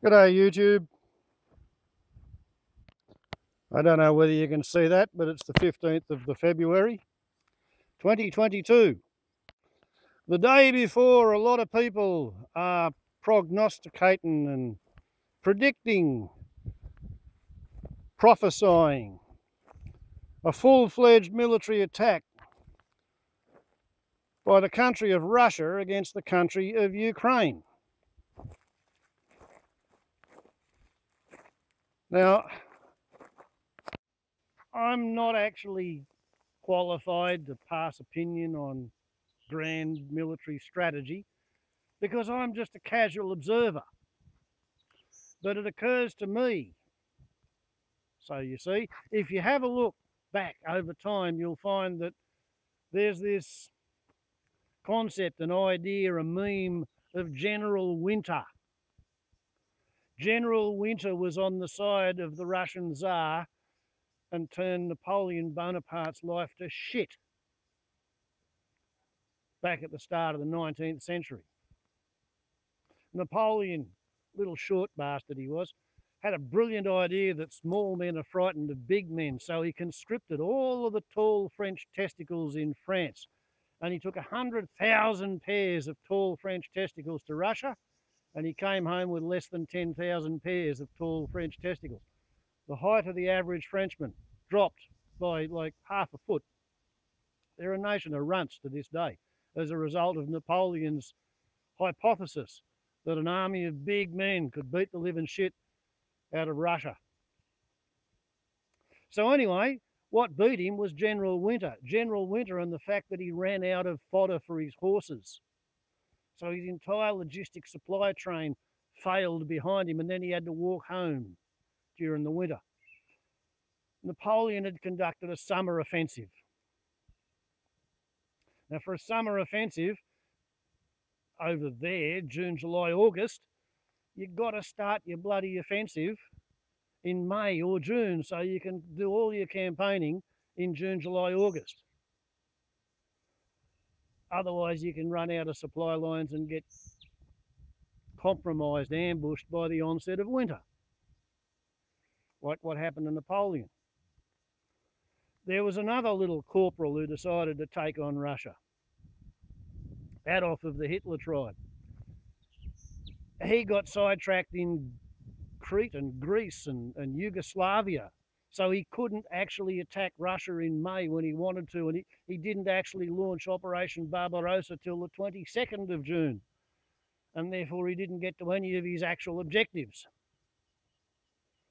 G'day YouTube. I don't know whether you can see that, but it's the 15th of the February 2022. The day before a lot of people are prognosticating and predicting, prophesying a full-fledged military attack by the country of Russia against the country of Ukraine. Now, I'm not actually qualified to pass opinion on grand military strategy because I'm just a casual observer. But it occurs to me. So you see, if you have a look back over time, you'll find that there's this concept, an idea, a meme of General Winter. General Winter was on the side of the Russian Tsar and turned Napoleon Bonaparte's life to shit back at the start of the 19th century. Napoleon, little short bastard he was, had a brilliant idea that small men are frightened of big men, so he conscripted all of the tall French testicles in France, and he took 100,000 pairs of tall French testicles to Russia, and he came home with less than 10,000 pairs of tall French testicles. The height of the average Frenchman dropped by like half a foot. They're a nation of runts to this day as a result of Napoleon's hypothesis that an army of big men could beat the living shit out of Russia. So anyway, what beat him was General Winter. General Winter and the fact that he ran out of fodder for his horses. So his entire logistic supply train failed behind him, and then he had to walk home during the winter. Napoleon had conducted a summer offensive. Now, for a summer offensive over there, June, July, August, you've got to start your bloody offensive in May or June so you can do all your campaigning in June, July, August. Otherwise, you can run out of supply lines and get compromised, ambushed by the onset of winter, like what happened to Napoleon. There was another little corporal who decided to take on Russia, Adolf of the Hitler tribe. He got sidetracked in Crete and Greece and Yugoslavia, so he couldn't actually attack Russia in May when he wanted to, and he didn't actually launch Operation Barbarossa till the 22nd of June, and therefore he didn't get to any of his actual objectives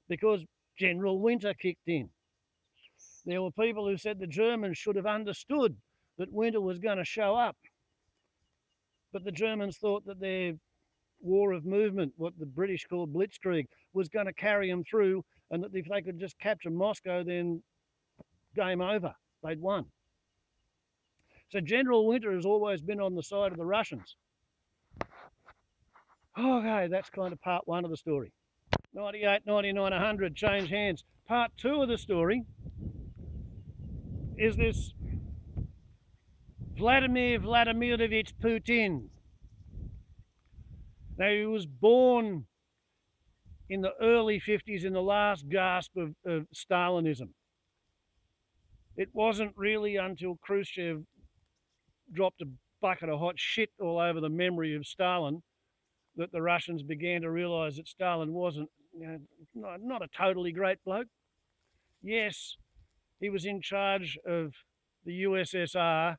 because General Winter kicked in. There were people who said the Germans should have understood that winter was going to show up, but the Germans thought that their war of movement, what the British called blitzkrieg, was going to carry them through, and that if they could just capture Moscow, then game over, they'd won. So General Winter has always been on the side of the Russians. Okay, that's kind of part one of the story. 98, 99, 100 change hands. Part two of the story is this Vladimir Vlladimirovitch Putin. Now, he was born in the early 50s, in the last gasp of Stalinism. It wasn't really until Khrushchev dropped a bucket of hot shit all over the memory of Stalin that the Russians began to realise that Stalin wasn't, not a totally great bloke. Yes, he was in charge of the USSR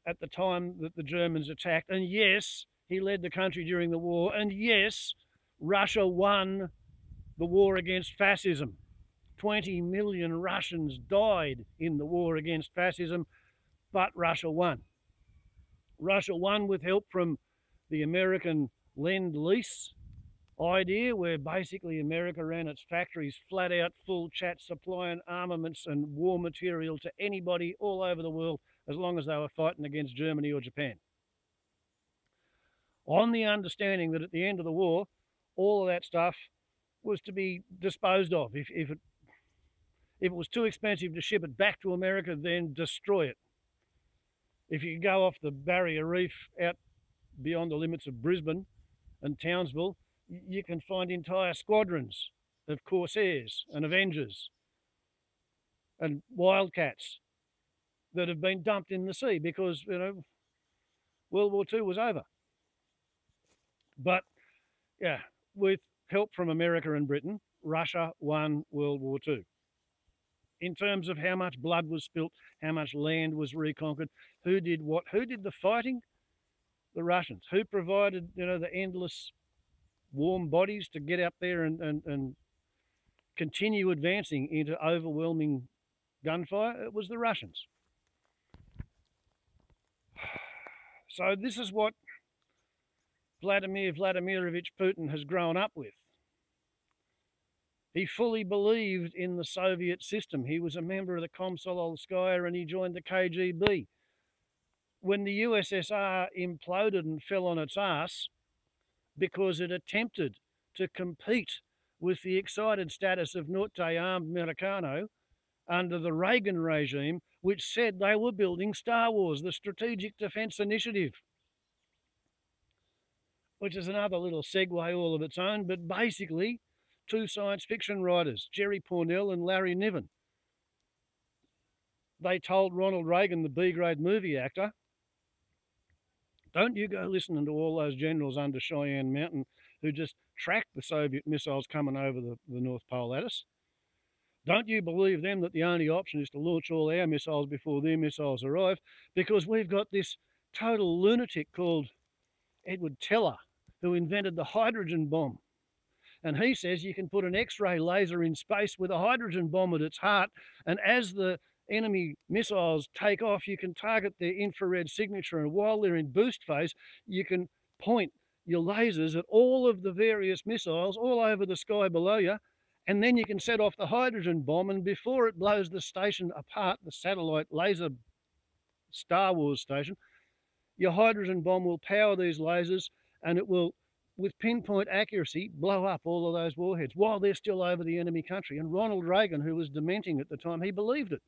at the time that the Germans attacked, and yes, he led the country during the war, and yes, Russia won the war against fascism. 20 million Russians died in the war against fascism, but Russia won. Russia won with help from the American Lend-Lease idea, where basically America ran its factories flat out full chat, supplying armaments and war material to anybody all over the world as long as they were fighting against Germany or Japan, on the understanding that at the end of the war, all of that stuff was to be disposed of. If it was too expensive to ship it back to America, then destroy it. If you go off the Barrier Reef out beyond the limits of Brisbane and Townsville, You can find entire squadrons of Corsairs and Avengers and Wildcats that have been dumped in the sea because, World War II was over. But yeah, with help from America and Britain, Russia won World War II. In terms of how much blood was spilt, how much land was reconquered, who did what, who did the fighting? The Russians. Who provided, the endless warm bodies to get up there and continue advancing into overwhelming gunfire? It was the Russians. So this is what Vladimir Vladimirovitch Putin has grown up with. He fully believed in the Soviet system. He was a member of the Komsomolskaya and he joined the KGB. When the USSR imploded and fell on its ass because it attempted to compete with the excited status of Norte armed Americano under the Reagan regime, which said they were building Star Wars, the Strategic Defense Initiative, which is another little segue all of its own, but basically two science fiction writers, Jerry Pournelle and Larry Niven. They told Ronald Reagan, the B-grade movie actor, don't you go listening to all those generals under Cheyenne Mountain who just tracked the Soviet missiles coming over the North Pole at us. Don't you believe them that the only option is to launch all our missiles before their missiles arrive, because we've got this total lunatic called Edward Teller who invented the hydrogen bomb. And he says you can put an X-ray laser in space with a hydrogen bomb at its heart, and as the enemy missiles take off, you can target their infrared signature, and while they're in boost phase, you can point your lasers at all of the various missiles all over the sky below you, and then you can set off the hydrogen bomb, and before it blows the station apart, the satellite laser Star Wars station, your hydrogen bomb will power these lasers, and it will, with pinpoint accuracy, blow up all of those warheads while they're still over the enemy country. And Ronald Reagan, who was dementing at the time, he believed it.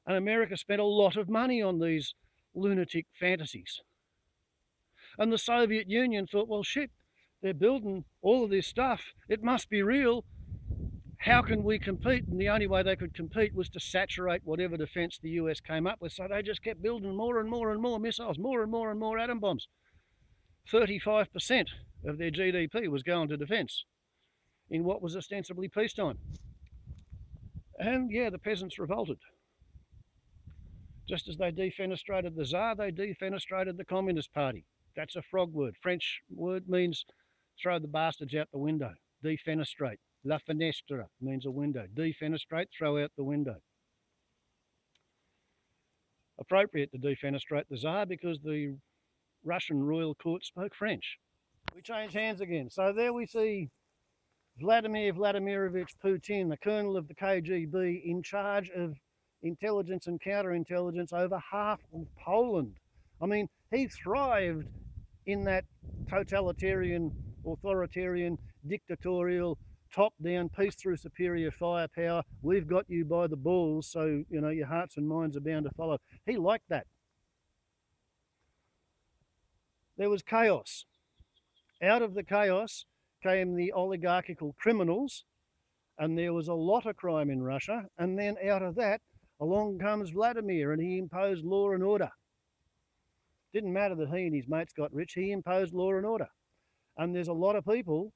And America spent a lot of money on these lunatic fantasies. And the Soviet Union thought, well, shit, they're building all of this stuff. It must be real. How can we compete? And the only way they could compete was to saturate whatever defense the US came up with. So they just kept building more and more and more missiles, more and more and more atom bombs. 35% of their GDP was going to defence in what was ostensibly peacetime. And yeah, the peasants revolted. Just as they defenestrated the Tsar, they defenestrated the Communist Party. That's a frog word. French word means throw the bastards out the window. Defenestrate. La fenestra means a window. Defenestrate, throw out the window. Appropriate to defenestrate the Tsar because the Russian royal court spoke French. We change hands again. So there we see Vladimir Vladimirovitch Putin, the colonel of the KGB, in charge of intelligence and counterintelligence over half of Poland. I mean, he thrived in that totalitarian, authoritarian, dictatorial, top-down, peace through superior firepower. We've got you by the balls, so, your hearts and minds are bound to follow. He liked that. There was chaos. Out of the chaos came the oligarchical criminals, and there was a lot of crime in Russia. And then out of that, along comes Vladimir, and he imposed law and order. Didn't matter that he and his mates got rich, he imposed law and order. And there's a lot of people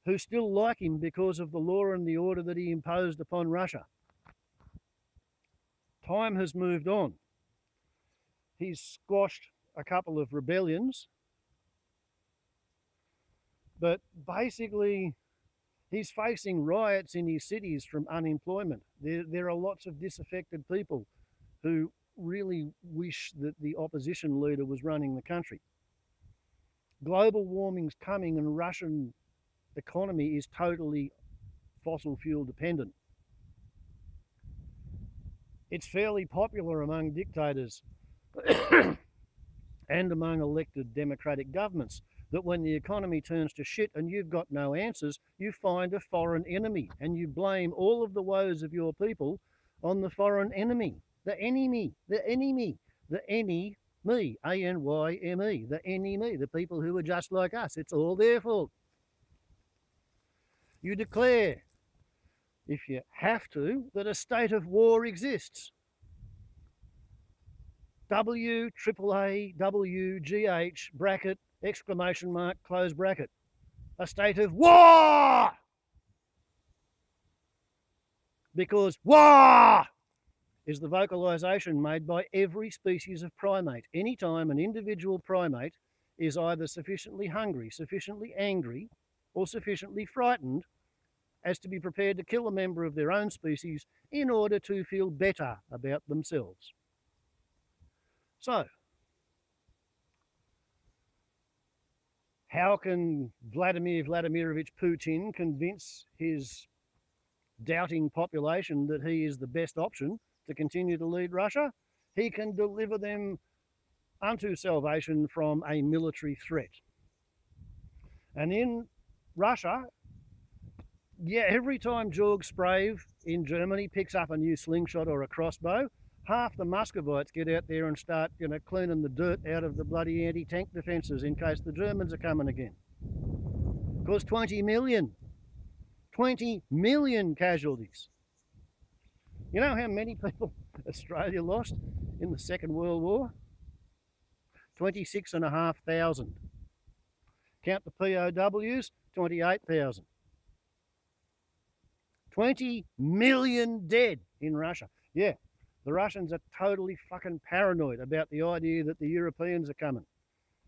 who still like him because of the law and the order that he imposed upon Russia. Time has moved on. He's squashed a couple of rebellions, but basically he's facing riots in his cities from unemployment. There are lots of disaffected people who really wish that the opposition leader was running the country. Global warming's coming and Russian economy is totally fossil fuel dependent. It's fairly popular among dictators and among elected democratic governments that when the economy turns to shit and you've got no answers, you find a foreign enemy and you blame all of the woes of your people on the foreign enemy. The enemy, the enemy, the any Me, A-N-Y-M-E, the enemy, the people who are just like us. It's all their fault. You declare, if you have to, that a state of war exists. W-triple-A-W-G-H, bracket, exclamation mark, close bracket. A state of war! Because war is the vocalization made by every species of primate. Anytime an individual primate is either sufficiently hungry, sufficiently angry, or sufficiently frightened as to be prepared to kill a member of their own species in order to feel better about themselves. So, how can Vladimir Vlladimirovitch Putin convince his doubting population that he is the best option to continue to lead Russia? He can deliver them unto salvation from a military threat. And in Russia, yeah, every time Georg Sprave in Germany picks up a new slingshot or a crossbow, half the Muscovites get out there and start, cleaning the dirt out of the bloody anti-tank defences in case the Germans are coming again. Because 20 million casualties. You know how many people Australia lost in the Second World War? 26,500. Count the POWs, 28,000. 20 million dead in Russia. Yeah, the Russians are totally fucking paranoid about the idea that the Europeans are coming.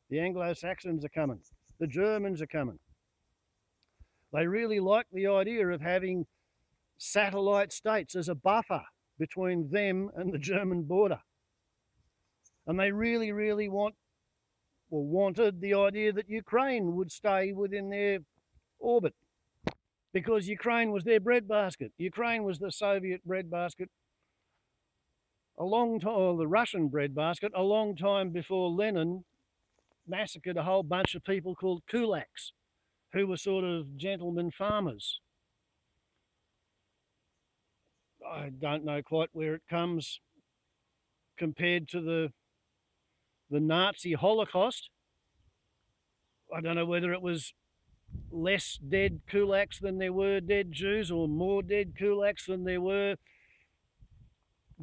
The Anglo-Saxons are coming. The Germans are coming. They really like the idea of having satellite states as a buffer between them and the German border. And they really, really wanted the idea that Ukraine would stay within their orbit, because Ukraine was their breadbasket. Ukraine was the Soviet breadbasket a long time, or the Russian breadbasket, a long time before Lenin massacred a whole bunch of people called kulaks, who were sort of gentlemen farmers. I don't know quite where it comes compared to the Nazi Holocaust. I don't know whether it was less dead kulaks than there were dead Jews, or more dead kulaks than there were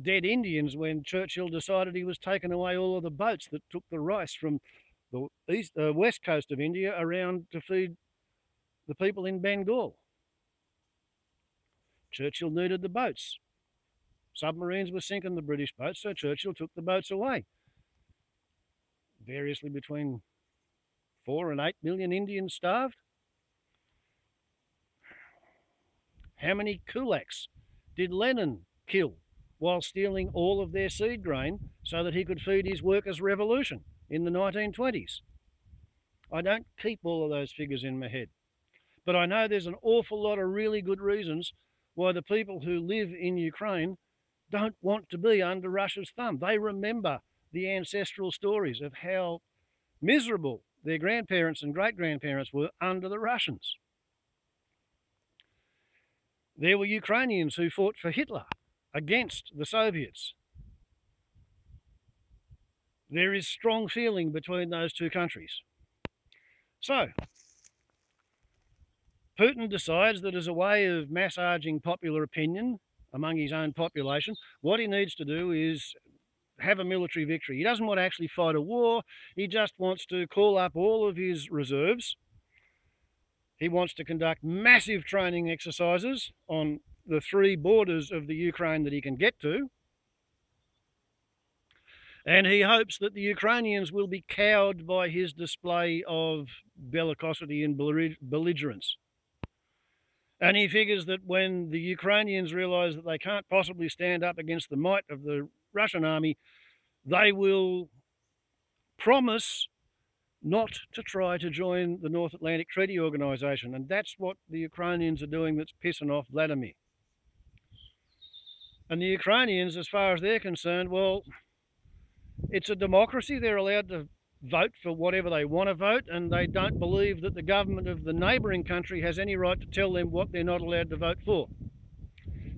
dead Indians, when Churchill decided he was taking away all of the boats that took the rice from the west coast of India around to feed the people in Bengal. Churchill needed the boats. Submarines were sinking the British boats, so Churchill took the boats away. Variously between 4 and 8 million Indians starved. How many kulaks did Lenin kill while stealing all of their seed grain so that he could feed his workers' revolution in the 1920s? I don't keep all of those figures in my head, but I know there's an awful lot of really good reasons why the people who live in Ukraine don't want to be under Russia's thumb. They remember the ancestral stories of how miserable their grandparents and great-grandparents were under the Russians. There were Ukrainians who fought for Hitler against the Soviets. There is strong feeling between those two countries. So, Putin decides that as a way of massaging popular opinion among his own population, what he needs to do is have a military victory. He doesn't want to actually fight a war. He just wants to call up all of his reserves. He wants to conduct massive training exercises on the 3 borders of the Ukraine that he can get to. And he hopes that the Ukrainians will be cowed by his display of bellicosity and belligerence. And he figures that when the Ukrainians realise that they can't possibly stand up against the might of the Russian army, they will promise not to try to join the North Atlantic Treaty Organisation. And that's what the Ukrainians are doing that's pissing off Vladimir. And the Ukrainians, as far as they're concerned, well, it's a democracy. They're allowed to vote for whatever they want to vote, and they don't believe that the government of the neighbouring country has any right to tell them what they're not allowed to vote for.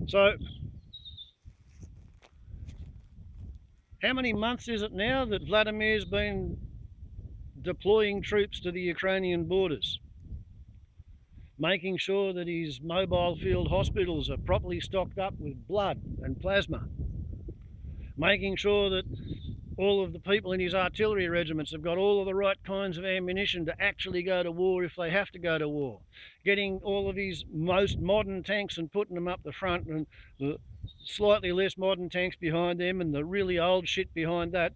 So How many months is it now that Vladimir's been deploying troops to the Ukrainian borders, making sure that his mobile field hospitals are properly stocked up with blood and plasma, making sure that all of the people in his artillery regiments have got all of the right kinds of ammunition to actually go to war if they have to go to war, getting all of his most modern tanks and putting them up the front, and the slightly less modern tanks behind them and the really old shit behind that.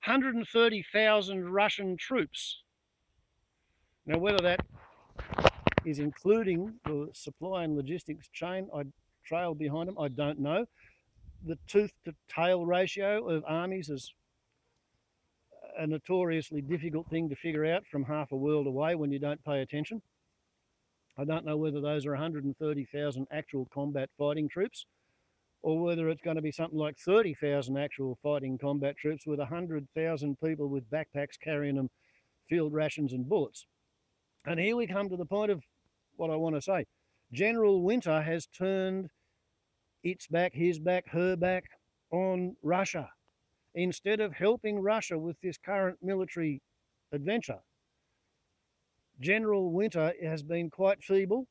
130,000 Russian troops. Now, whether that is including the supply and logistics chain I trail behind them, I don't know. The tooth to tail ratio of armies is a notoriously difficult thing to figure out from half a world away when you don't pay attention. I don't know whether those are 130,000 actual combat fighting troops, or whether it's going to be something like 30,000 actual fighting combat troops with 100,000 people with backpacks carrying them field rations and bullets. And here we come to the point of what I want to say. General Winter has turned its back, his back, her back on Russia. Instead of helping Russia with this current military adventure, General Winter has been quite feeble.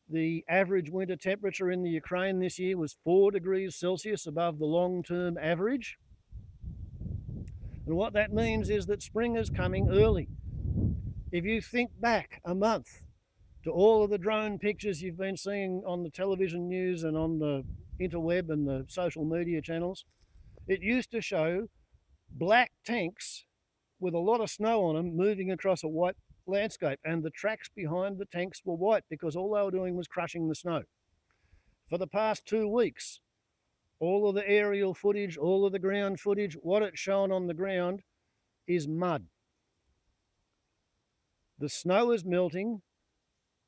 The average winter temperature in the Ukraine this year was 4 degrees Celsius above the long-term average. And what that means is that spring is coming early. If you think back a month to all of the drone pictures you've been seeing on the television news and on the interweb and the social media channels, it used to show black tanks with a lot of snow on them moving across a white landscape, and the tracks behind the tanks were white because all they were doing was crushing the snow. For the past 2 weeks, all of the aerial footage, all of the ground footage, what it's shown on the ground is mud. The snow is melting,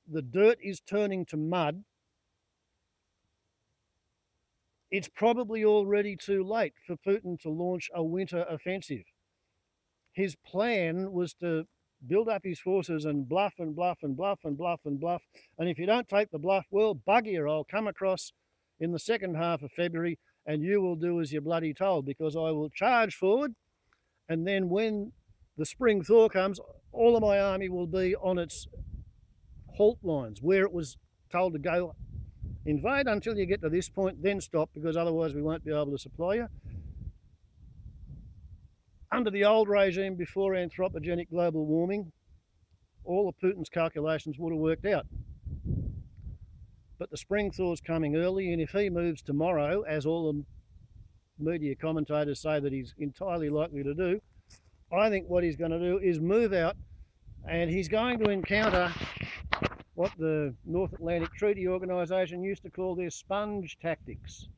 the dirt is turning to mud. It's probably already too late for Putin to launch a winter offensive. His plan was to build up his forces and bluff and bluff and bluff and bluff and bluff. And if you don't take the bluff, well, bugger, I'll come across in the second half of February and you will do as you're bloody told, because I will charge forward, and then when the spring thaw comes, all of my army will be on its halt lines where it was told to go. Invade until you get to this point, then stop, because otherwise we won't be able to supply you. Under the old regime before anthropogenic global warming, all of Putin's calculations would have worked out. But the spring thaw's coming early, and if he moves tomorrow, as all the media commentators say that he's entirely likely to do, I think what he's going to do is move out, and he's going to encounter what the North Atlantic Treaty Organisation used to call their sponge tactics.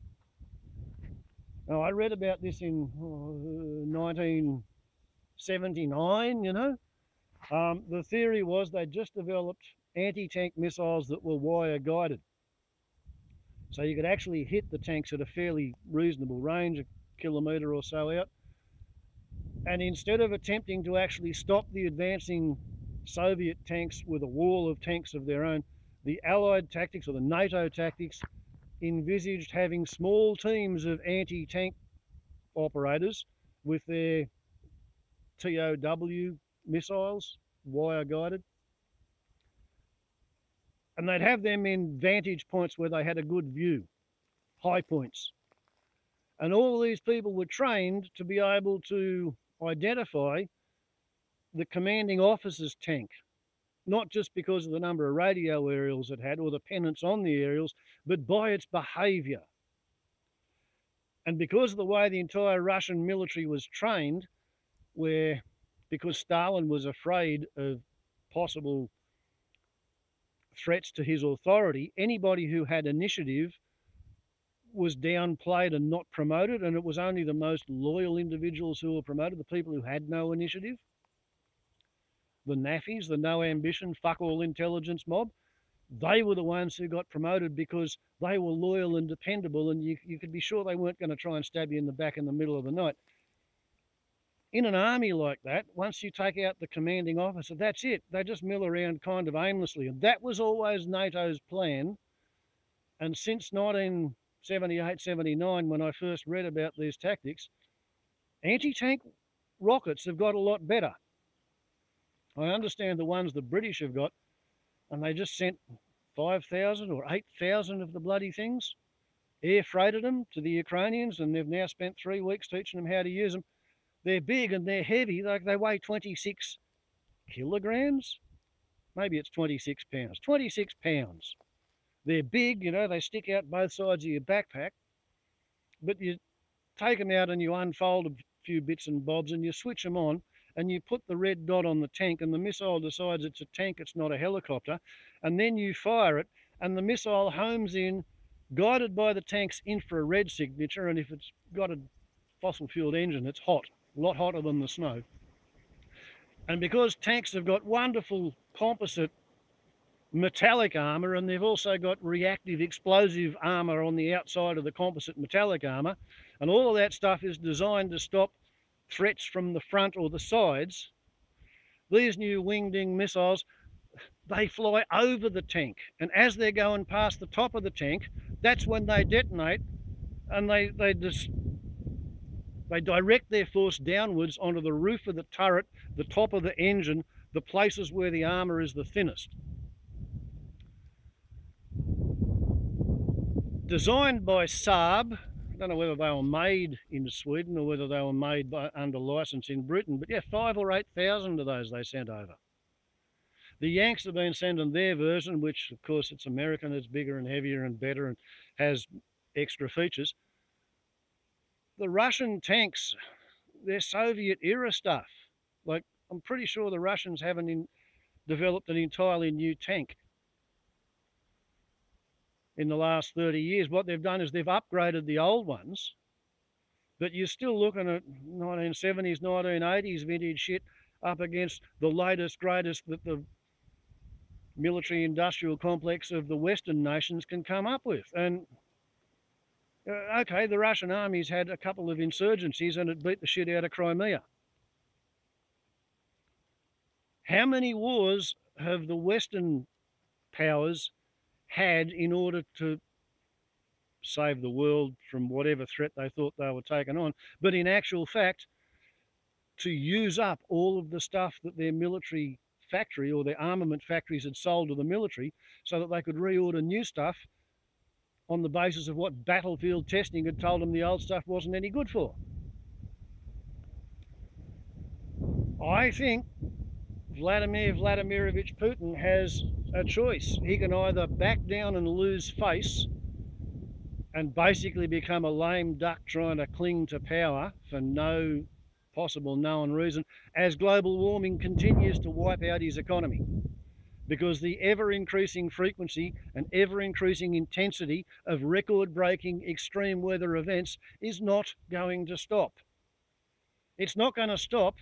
Now, I read about this in 1979, you know. The theory was they just developed anti-tank missiles that were wire-guided. So you could actually hit the tanks at a fairly reasonable range, a kilometre or so out. And instead of attempting to actually stop the advancing Soviet tanks with a wall of tanks of their own, the Allied tactics, or the NATO tactics, envisaged having small teams of anti-tank operators with their TOW missiles, wire-guided. And they'd have them in vantage points where they had a good view, high points. And all of these people were trained to be able to identify the commanding officer's tank, not just because of the number of radio aerials it had or the pennants on the aerials, but by its behaviour. And because of the way the entire Russian military was trained, where, because Stalin was afraid of possible threats to his authority, anybody who had initiative was downplayed and not promoted, and it was only the most loyal individuals who were promoted, the people who had no initiative. The naffies, the no ambition, fuck all intelligence mob, they were the ones who got promoted because they were loyal and dependable, and you could be sure they weren't going to try and stab you in the back in the middle of the night. In an army like that, once you take out the commanding officer, that's it. They just mill around kind of aimlessly. And that was always NATO's plan. And since 19 78, 79, when I first read about these tactics, anti-tank rockets have got a lot better. I understand the ones the British have got, and they just sent 5,000 or 8,000 of the bloody things, air freighted them to the Ukrainians, and they've now spent 3 weeks teaching them how to use them. They're big and they're heavy, like they weigh 26 kilograms. Maybe it's 26 pounds. 26 pounds. They're big, you know, they stick out both sides of your backpack, but you take them out and you unfold a few bits and bobs and you switch them on and you put the red dot on the tank, and the missile decides it's a tank, it's not a helicopter, and then you fire it and the missile homes in, guided by the tank's infrared signature, and if it's got a fossil fueled engine, it's hot, a lot hotter than the snow. And because tanks have got wonderful composite metallic armour, and they've also got reactive explosive armour on the outside of the composite metallic armour, and all of that stuff is designed to stop threats from the front or the sides, these new winged missiles, they fly over the tank, and as they're going past the top of the tank, that's when they detonate, and they direct their force downwards onto the roof of the turret, the top of the engine, the places where the armour is the thinnest. Designed by Saab, I don't know whether they were made in Sweden or whether they were made under licence in Britain, but yeah, 5,000 or 8,000 of those they sent over. The Yanks have been sending their version, which of course it's American, it's bigger and heavier and better and has extra features. The Russian tanks, they're Soviet era stuff. Like, I'm pretty sure the Russians haven't developed an entirely new tank in the last 30 years. What they've done is they've upgraded the old ones, but you're still looking at 1970s, 1980s vintage shit up against the latest, greatest that the military industrial complex of the Western nations can come up with. And okay, the Russian army's had a couple of insurgencies and it beat the shit out of Crimea. How many wars have the Western powers had in order to save the world from whatever threat they thought they were taking on, but in actual fact to use up all of the stuff that their military factory or their armament factories had sold to the military so that they could reorder new stuff on the basis of what battlefield testing had told them the old stuff wasn't any good for. I think Vladimir Vladimirovitch Putin has a choice. He can either back down and lose face and basically become a lame duck trying to cling to power for no possible known reason as global warming continues to wipe out his economy, because the ever-increasing frequency and ever-increasing intensity of record-breaking extreme weather events is not going to stop. It's not going to stop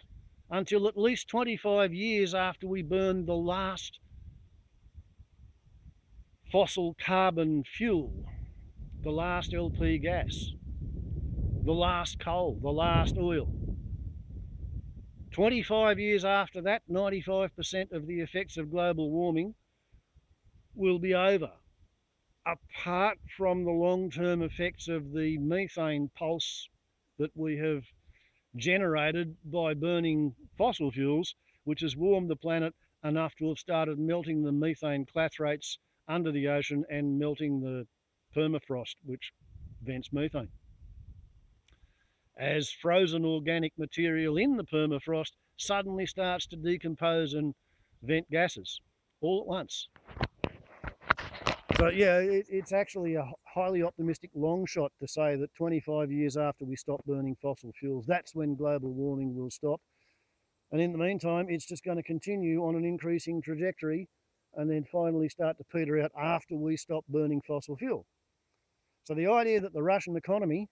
until at least 25 years after we burn the last fossil carbon fuel, the last LP gas, the last coal, the last oil. 25 years after that, 95% of the effects of global warming will be over, apart from the long-term effects of the methane pulse that we have generated by burning fossil fuels, which has warmed the planet enough to have started melting the methane clathrates under the ocean and melting the permafrost, which vents methane. As frozen organic material in the permafrost suddenly starts to decompose and vent gases all at once. So yeah, it's actually a highly optimistic long shot to say that 25 years after we stop burning fossil fuels, that's when global warming will stop. And in the meantime, it's just going to continue on an increasing trajectory and then finally start to peter out after we stop burning fossil fuel. So the idea that the Russian economy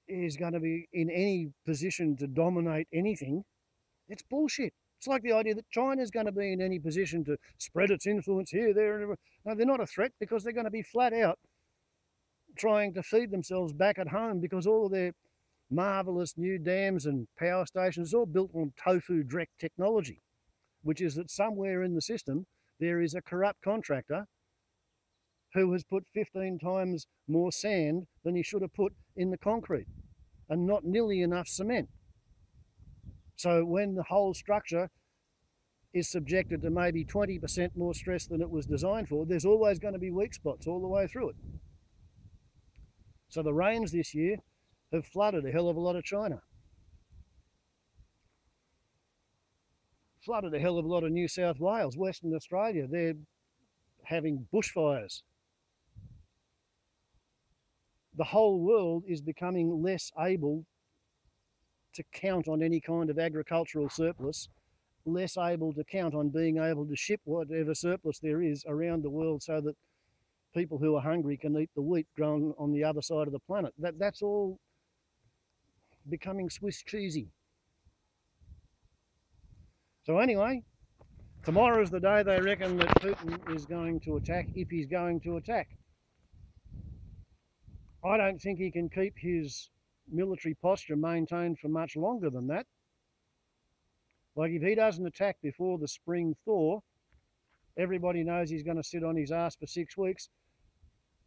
is going to be in any position to dominate anything, it's bullshit. It's like the idea that China's going to be in any position to spread its influence here, there, and everywhere. No, they're not a threat, because they're going to be flat out trying to feed themselves back at home, because all of their marvellous new dams and power stations are all built on tofu direct technology, which is that somewhere in the system there is a corrupt contractor who has put 15 times more sand than he should have put in the concrete and not nearly enough cement. So when the whole structure is subjected to maybe 20% more stress than it was designed for, there's always going to be weak spots all the way through it. So the rains this year have flooded a hell of a lot of China. Flooded a hell of a lot of New South Wales, Western Australia. They're having bushfires. The whole world is becoming less able to count on any kind of agricultural surplus, less able to count on being able to ship whatever surplus there is around the world so that people who are hungry can eat the wheat grown on the other side of the planet. That's all becoming Swiss cheesy. So anyway, tomorrow's the day they reckon that Putin is going to attack, if he's going to attack. I don't think he can keep his military posture maintained for much longer than that. Like, if he doesn't attack before the spring thaw, everybody knows he's going to sit on his ass for 6 weeks.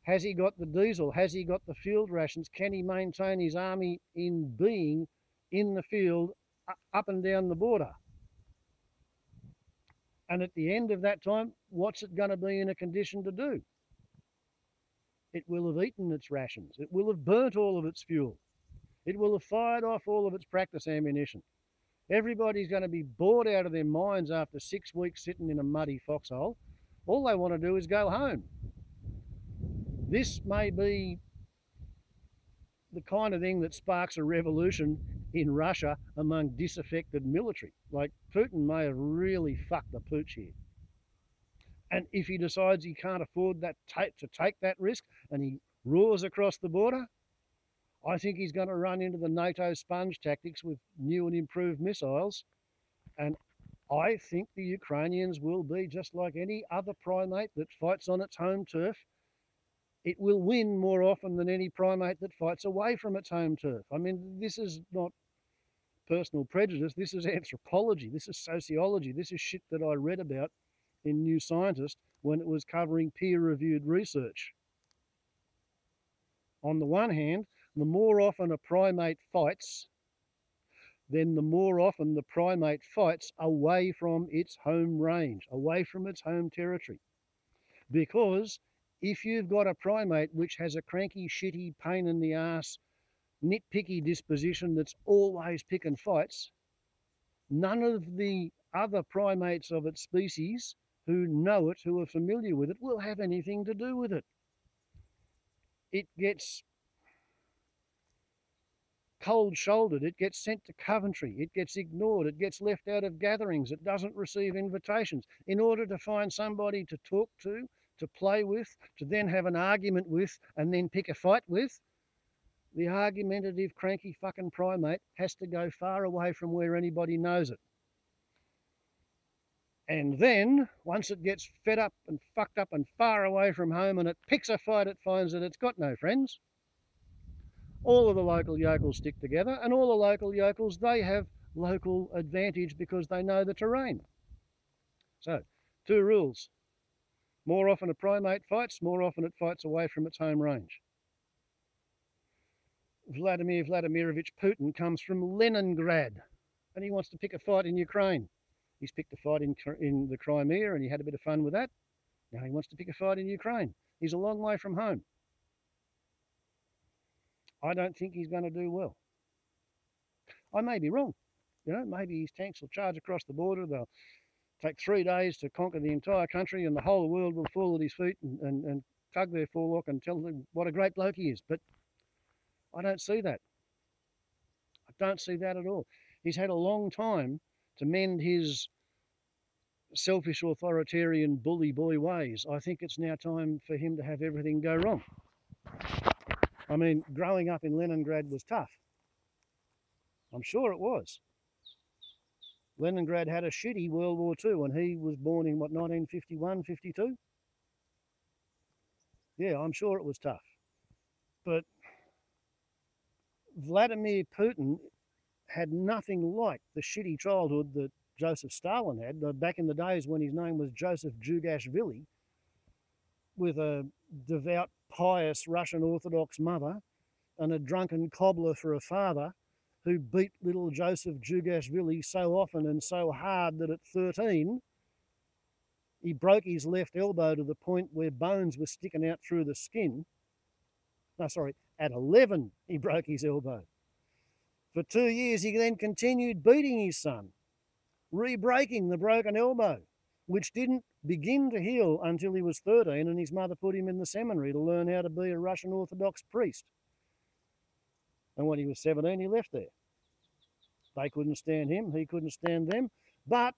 Has he got the diesel? Has he got the field rations? Can he maintain his army in being in the field up and down the border? And at the end of that time, what's it going to be in a condition to do? It will have eaten its rations. It will have burnt all of its fuel. It will have fired off all of its practice ammunition. Everybody's going to be bored out of their minds after 6 weeks sitting in a muddy foxhole. All they want to do is go home. This may be the kind of thing that sparks a revolution in Russia among disaffected military. Like, Putin may have really fucked the pooch here. And if he decides he can't afford that to take that risk and he roars across the border, I think he's going to run into the NATO sponge tactics with new and improved missiles. And I think the Ukrainians will be just like any other primate that fights on its home turf. It will win more often than any primate that fights away from its home turf. I mean, this is not personal prejudice. This is anthropology. This is sociology. This is shit that I read about in New Scientist when it was covering peer-reviewed research. On the one hand, the more often a primate fights, then the more often the primate fights away from its home range, away from its home territory. Because if you've got a primate which has a cranky, shitty, pain in the ass, nitpicky disposition that's always picking fights, none of the other primates of its species who know it, who are familiar with it, will have anything to do with it. It gets cold-shouldered, it gets sent to Coventry, it gets ignored, it gets left out of gatherings, it doesn't receive invitations. In order to find somebody to talk to play with, to then have an argument with, and then pick a fight with, the argumentative, cranky fucking primate has to go far away from where anybody knows it. And then, once it gets fed up and fucked up and far away from home and it picks a fight, it finds that it's got no friends. All of the local yokels stick together, and all the local yokels, they have local advantage because they know the terrain. So, 2 rules. More often a primate fights, more often it fights away from its home range. Vladimir Vladimirovitch Putin comes from Leningrad, and he wants to pick a fight in Ukraine. He's picked a fight in the Crimea, and he had a bit of fun with that. Now he wants to pick a fight in Ukraine. He's a long way from home. I don't think he's going to do well. I may be wrong. You know, maybe his tanks will charge across the border. They'll take 3 days to conquer the entire country, and the whole world will fall at his feet and tug their forelock and tell him what a great bloke he is. But I don't see that. I don't see that at all. He's had a long time to mend his selfish, authoritarian, bully boy ways. I think it's now time for him to have everything go wrong. I mean, growing up in Leningrad was tough. I'm sure it was. Leningrad had a shitty World War II, and he was born in, what, 1951, 52? Yeah, I'm sure it was tough. But Vladimir Putin had nothing like the shitty childhood that Joseph Stalin had back in the days when his name was Joseph Jugashvili, with a devout, pious Russian Orthodox mother and a drunken cobbler for a father who beat little Joseph Jugashvili so often and so hard that at 13 he broke his left elbow to the point where bones were sticking out through the skin. No, sorry, at 11 he broke his elbow. For 2 years he then continued beating his son, re-breaking the broken elbow, which didn't begin to heal until he was 13 and his mother put him in the seminary to learn how to be a Russian Orthodox priest. And when he was 17, he left there. They couldn't stand him, he couldn't stand them, but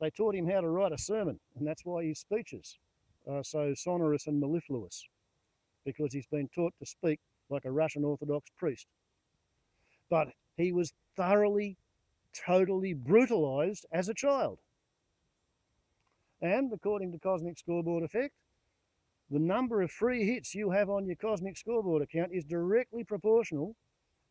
they taught him how to write a sermon, and that's why his speeches are so sonorous and mellifluous, because he's been taught to speak like a Russian Orthodox priest. But he was thoroughly, totally brutalised as a child. And according to Cosmic Scoreboard Effect, the number of free hits you have on your Cosmic Scoreboard account is directly proportional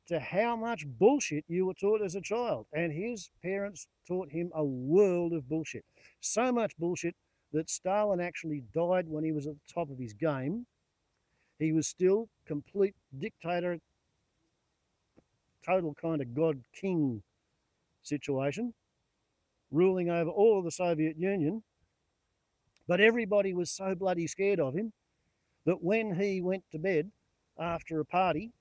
to how much bullshit you were taught as a child. And his parents taught him a world of bullshit. So much bullshit that Stalin actually died when he was at the top of his game. He was still complete dictator, total kind of God-king situation, ruling over all of the Soviet Union. But everybody was so bloody scared of him that when he went to bed after a party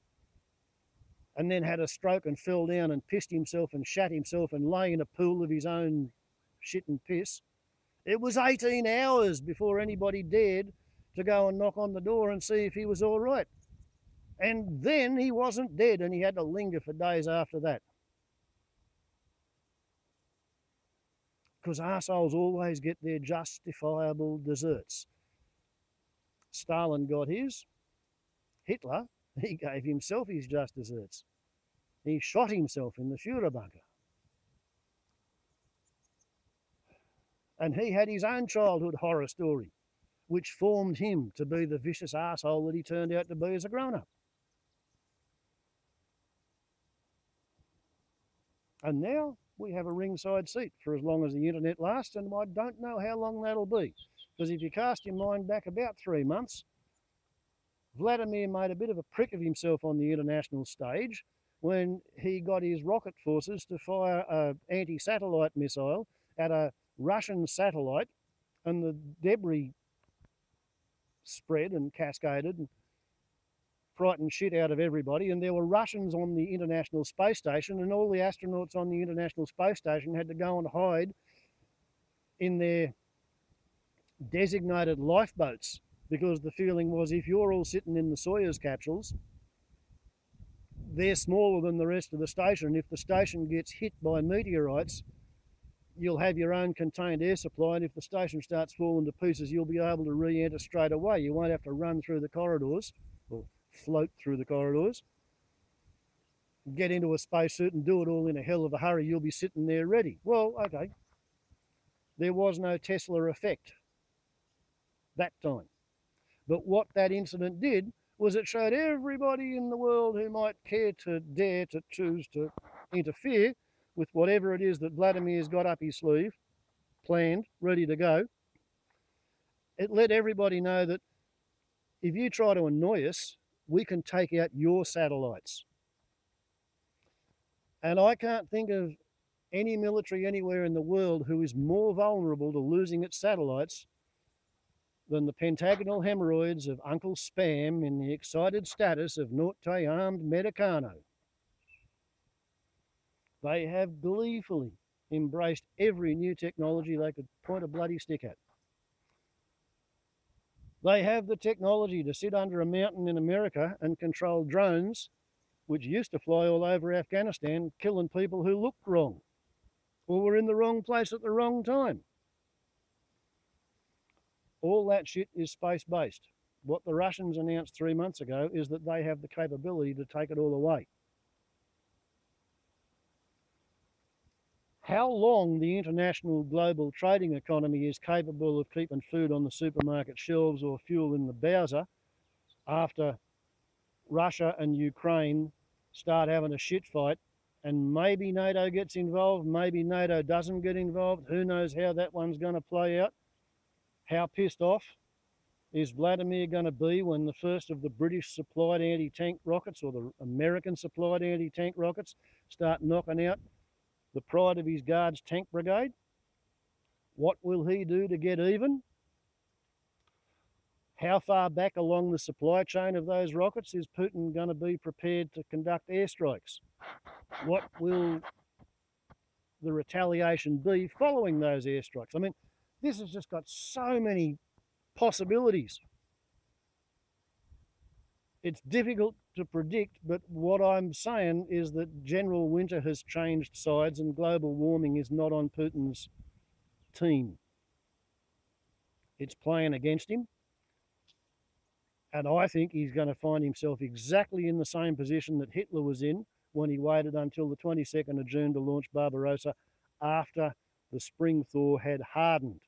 and then had a stroke and fell down and pissed himself and shat himself and lay in a pool of his own shit and piss, it was 18 hours before anybody dared to go and knock on the door and see if he was all right. And then he wasn't dead and he had to linger for days after that. Because arseholes always get their justifiable desserts. Stalin got his. Hitler, he gave himself his just desserts. He shot himself in the Führer bunker. And he had his own childhood horror story, which formed him to be the vicious arsehole that he turned out to be as a grown-up. And now we have a ringside seat for as long as the internet lasts, and I don't know how long that'll be. Because if you cast your mind back about 3 months, Vladimir made a bit of a prick of himself on the international stage when he got his rocket forces to fire an anti-satellite missile at a Russian satellite, and the debris spread and cascaded and frightened shit out of everybody. And there were Russians on the International Space Station, and all the astronauts on the International Space Station had to go and hide in their designated lifeboats, because the feeling was if you're all sitting in the Soyuz capsules, they're smaller than the rest of the station. If the station gets hit by meteorites, you'll have your own contained air supply, and if the station starts falling to pieces, you'll be able to re-enter straight away. You won't have to run through the corridors or float through the corridors, get into a spacesuit and do it all in a hell of a hurry. You'll be sitting there ready. Well, okay, there was no Tesla effect that time. But what that incident did was it showed everybody in the world who might care to dare to choose to interfere with whatever it is that Vladimir's got up his sleeve, planned, ready to go. It let everybody know that if you try to annoy us, we can take out your satellites. And I can't think of any military anywhere in the world who is more vulnerable to losing its satellites than the pentagonal hemorrhoids of Uncle Spam in the excited status of Norte Armed Medicano. They have gleefully embraced every new technology they could point a bloody stick at. They have the technology to sit under a mountain in America and control drones, which used to fly all over Afghanistan, killing people who looked wrong or were in the wrong place at the wrong time. All that shit is space-based. What the Russians announced 3 months ago is that they have the capability to take it all away. How long the international global trading economy is capable of keeping food on the supermarket shelves or fuel in the Bowser after Russia and Ukraine start having a shit fight, and maybe NATO gets involved, maybe NATO doesn't get involved, who knows how that one's going to play out, how pissed off Is Vladimir going to be when the first of the British supplied anti-tank rockets or the American supplied anti-tank rockets start knocking out the pride of his Guards tank brigade? What will he do to get even? How far back along the supply chain of those rockets is Putin going to be prepared to conduct airstrikes? What will the retaliation be following those airstrikes? I mean, this has just got so many possibilities. It's difficult to predict, but what I'm saying is that general winter has changed sides and global warming is not on Putin's team. It's playing against him. And I think he's going to find himself exactly in the same position that Hitler was in when he waited until the 22nd of June to launch Barbarossa after the spring thaw had hardened.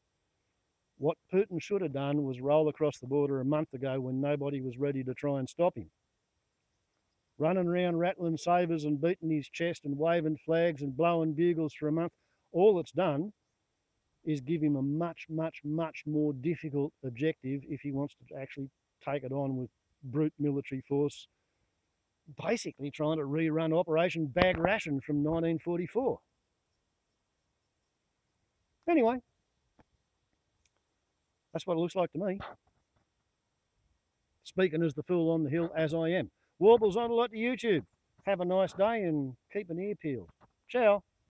What Putin should have done was roll across the border a month ago when nobody was ready to try and stop him. Running around rattling sabres and beating his chest and waving flags and blowing bugles for a month, all it's done is give him a much, much, much more difficult objective if he wants to actually take it on with brute military force, basically trying to rerun Operation Bag Ration from 1944. Anyway, that's what it looks like to me. Speaking as the fool on the hill, as I am. Warbles on a lot to YouTube. Have a nice day and keep an ear peeled. Ciao.